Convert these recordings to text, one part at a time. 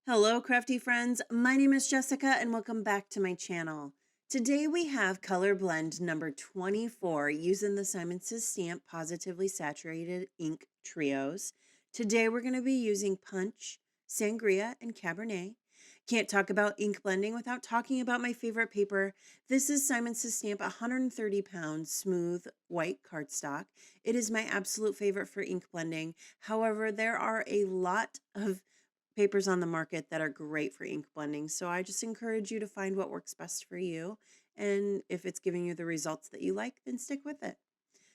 Hello, crafty friends. My name is Jessica and welcome back to my channel. Today we have color blend number 24 using the Simon Says Stamp Positively Saturated Ink Trios. Today we're going to be using Punch, Sangria, and Cabernet. Can't talk about ink blending without talking about my favorite paper. This is Simon Says Stamp 130 pound smooth white cardstock. It is my absolute favorite for ink blending. However, there are a lot of papers on the market that are great for ink blending. So I just encourage you to find what works best for you. And if it's giving you the results that you like, then stick with it.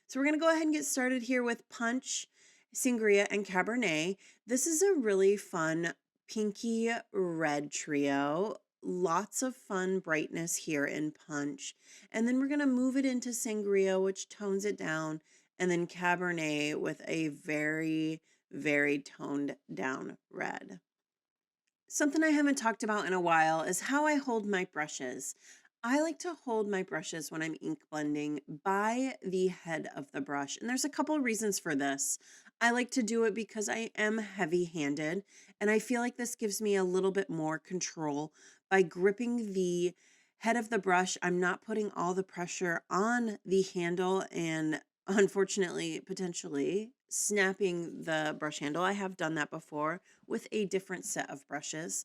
So we're going to go ahead and get started here with Punch, Sangria, and Cabernet. This is a really fun pinky red trio. Lots of fun brightness here in Punch. And then we're going to move it into Sangria, which tones it down. And then Cabernet with a very, very toned down red. Something I haven't talked about in a while is how I hold my brushes. I like to hold my brushes when I'm ink blending by the head of the brush. And there's a couple of reasons for this. I like to do it because I am heavy-handed, and I feel like this gives me a little bit more control. By gripping the head of the brush, I'm not putting all the pressure on the handle and unfortunately, potentially snapping the brush handle. I have done that before with a different set of brushes,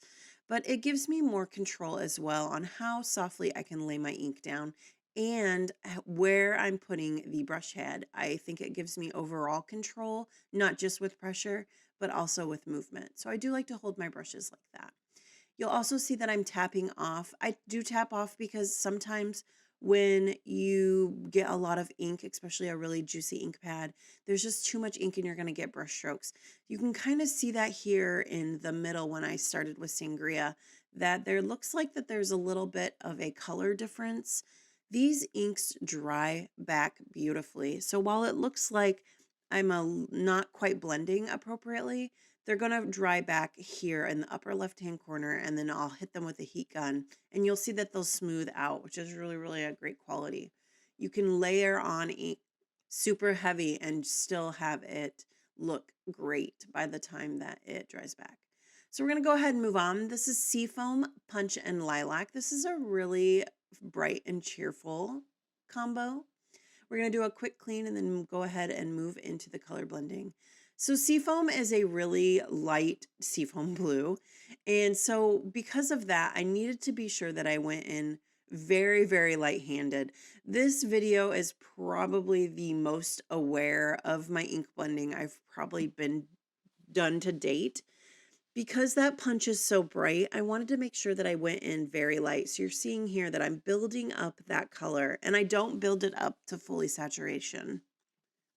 but it gives me more control as well on how softly I can lay my ink down and where I'm putting the brush head. I think it gives me overall control, not just with pressure, but also with movement. So I do like to hold my brushes like that. You'll also see that I'm tapping off. I do tap off because sometimes when you get a lot of ink, especially a really juicy ink pad, there's just too much ink and you're going to get brush strokes. You can kind of see that here in the middle when I started with Sangria, that there looks like that there's a little bit of a color difference. These inks dry back beautifully. So while it looks like I'm not quite blending appropriately, they're going to dry back here in the upper left-hand corner, and then I'll hit them with a heat gun, and you'll see that they'll smooth out, which is really, really a great quality. You can layer on ink super heavy and still have it look great by the time that it dries back. So we're going to go ahead and move on. This is Seafoam, Punch, and Lilac. This is a really bright and cheerful combo. We're going to do a quick clean and then go ahead and move into the color blending. So Seafoam is a really light seafoam blue. And so because of that, I needed to be sure that I went in very, very light-handed. This video is probably the most aware of my ink blending I've probably been done to date. Because that punch is so bright, I wanted to make sure that I went in very light. So you're seeing here that I'm building up that color, and I don't build it up to fully saturation.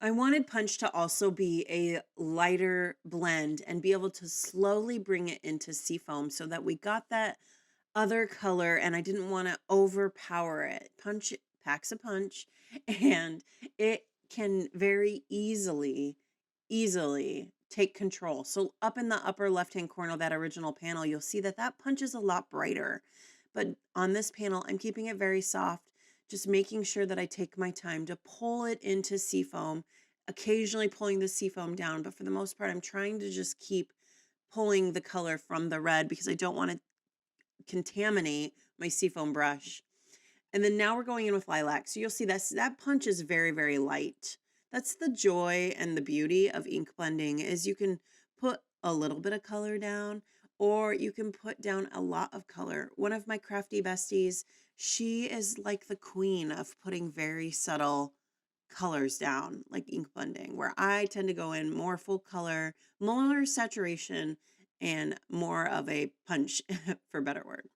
I wanted Punch to also be a lighter blend and be able to slowly bring it into Seafoam so that we got that other color, and I didn't want to overpower it. Punch packs a punch, and it can very easily take control. So up in the upper left-hand corner of that original panel, you'll see that that punch is a lot brighter. But on this panel, I'm keeping it very soft, just making sure that I take my time to pull it into Seafoam, occasionally pulling the Seafoam down. But for the most part, I'm trying to just keep pulling the color from the red because I don't want to contaminate my Seafoam brush. And then now we're going in with Lilac. So you'll see that punch is very, very light. That's the joy and the beauty of ink blending is you can put a little bit of color down or you can put down a lot of color. One of my crafty besties, she is like the queen of putting very subtle colors down, like ink blending, where I tend to go in more full color, more saturation, and more of a punch, for a better word.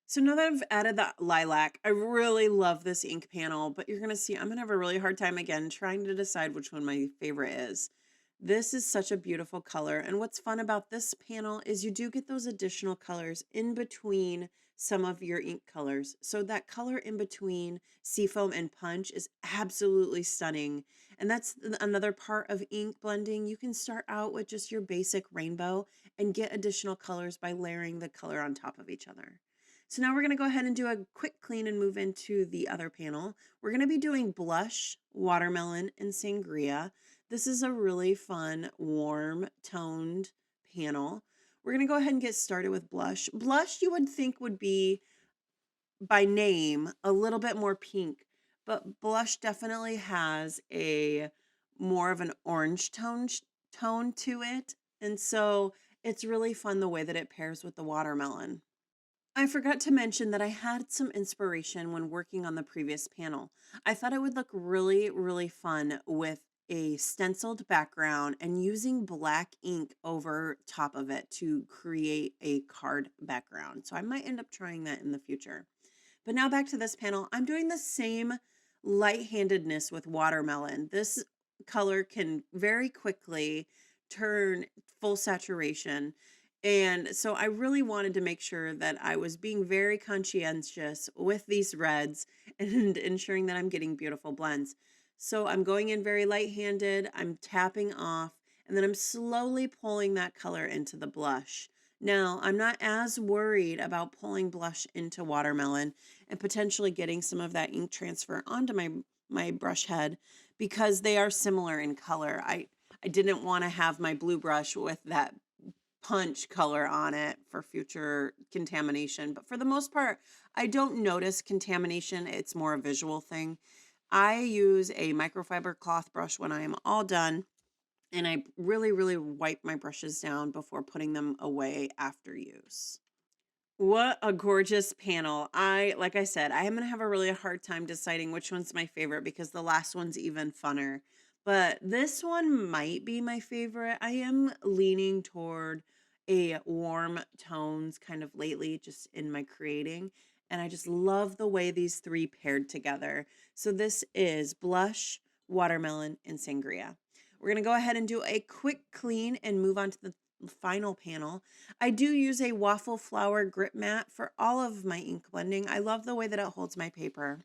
So now that I've added the lilac, I really love this ink panel, but you're going to see I'm going to have a really hard time again trying to decide which one my favorite is. This is such a beautiful color, and what's fun about this panel is you do get those additional colors in between some of your ink colors. So that color in between Seafoam and Punch is absolutely stunning, and that's another part of ink blending. You can start out with just your basic rainbow and get additional colors by layering the color on top of each other. So now we're going to go ahead and do a quick clean and move into the other panel. We're going to be doing Blush, Watermelon, and Sangria. This is a really fun, warm toned panel. We're going to go ahead and get started with blush. Blush you would think would be by name a little bit more pink, but blush definitely has a more of an orange tone to it. And so it's really fun the way that it pairs with the watermelon. I forgot to mention that I had some inspiration when working on the previous panel. I thought it would look really, really fun with a stenciled background and using black ink over top of it to create a card background. So I might end up trying that in the future. But now back to this panel. I'm doing the same light-handedness with watermelon. This color can very quickly turn full saturation. And so I really wanted to make sure that I was being very conscientious with these reds and ensuring that I'm getting beautiful blends. So I'm going in very light-handed, I'm tapping off, and then I'm slowly pulling that color into the blush. Now, I'm not as worried about pulling blush into watermelon and potentially getting some of that ink transfer onto my brush head because they are similar in color. I didn't want to have my blue brush with that punch color on it for future contamination, but for the most part, I don't notice contamination. It's more a visual thing. I use a microfiber cloth brush when I am all done, and I really, really wipe my brushes down before putting them away after use. What a gorgeous panel. Like I said, I am going to have a really hard time deciding which one's my favorite because the last one's even funner. But this one might be my favorite. I am leaning toward a warm tones kind of lately just in my creating. And I just love the way these three paired together. So this is blush, watermelon, and sangria. We're going to go ahead and do a quick clean and move on to the final panel. I do use a Waffle flower grip mat for all of my ink blending. I love the way that it holds my paper.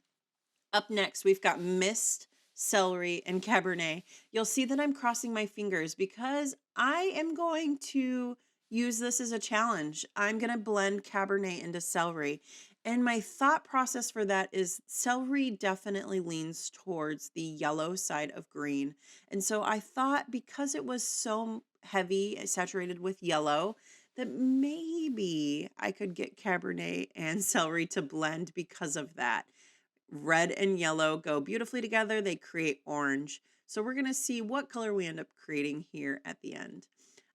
Up next, we've got Mist, Celery, and Cabernet. You'll see that I'm crossing my fingers because I am going to use this as a challenge. I'm going to blend Cabernet into Celery. And my thought process for that is celery definitely leans towards the yellow side of green. And so I thought because it was so heavy, saturated with yellow, that maybe I could get Cabernet and celery to blend because of that. Red and yellow go beautifully together. They create orange. So we're going to see what color we end up creating here at the end.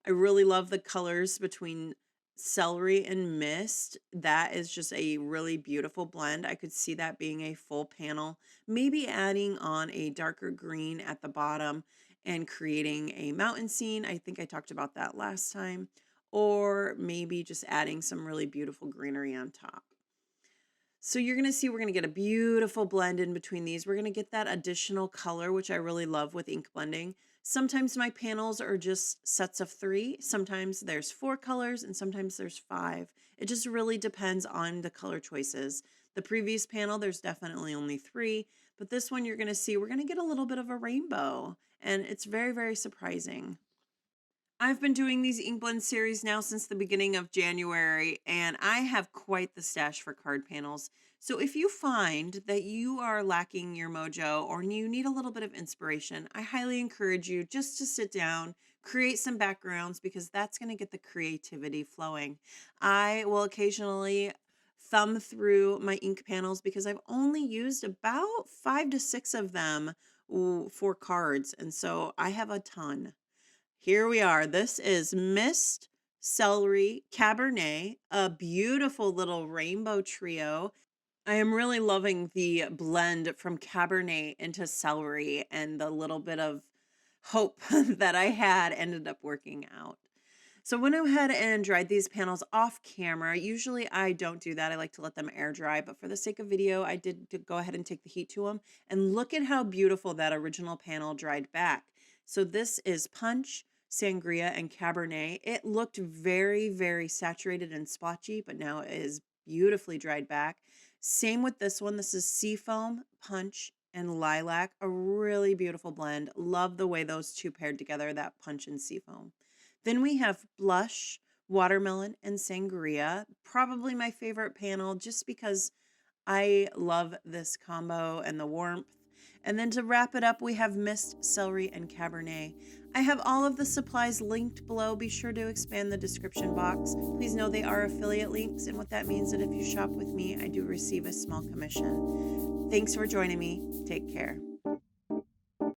I really love the colors between celery and mist. That is just a really beautiful blend. I could see that being a full panel. Maybe adding on a darker green at the bottom and creating a mountain scene. I think I talked about that last time. Or maybe just adding some really beautiful greenery on top. So you're going to see we're going to get a beautiful blend in between these. We're going to get that additional color, which I really love with ink blending. Sometimes my panels are just sets of 3. Sometimes there's 4 colors and sometimes there's 5. It just really depends on the color choices. The previous panel, there's definitely only 3, but this one you're going to see we're going to get a little bit of a rainbow, and it's very, very surprising. I've been doing these ink blend series now since the beginning of January, and I have quite the stash for card panels. So if you find that you are lacking your mojo or you need a little bit of inspiration, I highly encourage you just to sit down, create some backgrounds because that's going to get the creativity flowing. I will occasionally thumb through my ink panels because I've only used about 5 to 6 of them for cards, and so I have a ton. Here we are. This is Mist, Celery, Cabernet, a beautiful little rainbow trio. I am really loving the blend from Cabernet into Celery, and the little bit of hope that I had ended up working out. So when I went ahead and dried these panels off camera, usually I don't do that. I like to let them air dry, but for the sake of video, I did go ahead and take the heat to them. And look at how beautiful that original panel dried back. So this is Punch, Sangria, and Cabernet. It looked very, very saturated and splotchy, but now it is beautifully dried back. Same with this one. This is Seafoam, Punch, and Lilac. A really beautiful blend. Love the way those two paired together, that Punch and Seafoam. Then we have Blush, Watermelon, and Sangria. Probably my favorite panel just because I love this combo and the warmth. And then to wrap it up, we have Mist, Celery, and Cabernet. I have all of the supplies linked below. Be sure to expand the description box. Please know they are affiliate links, and what that means that if you shop with me, I do receive a small commission. Thanks for joining me. Take care.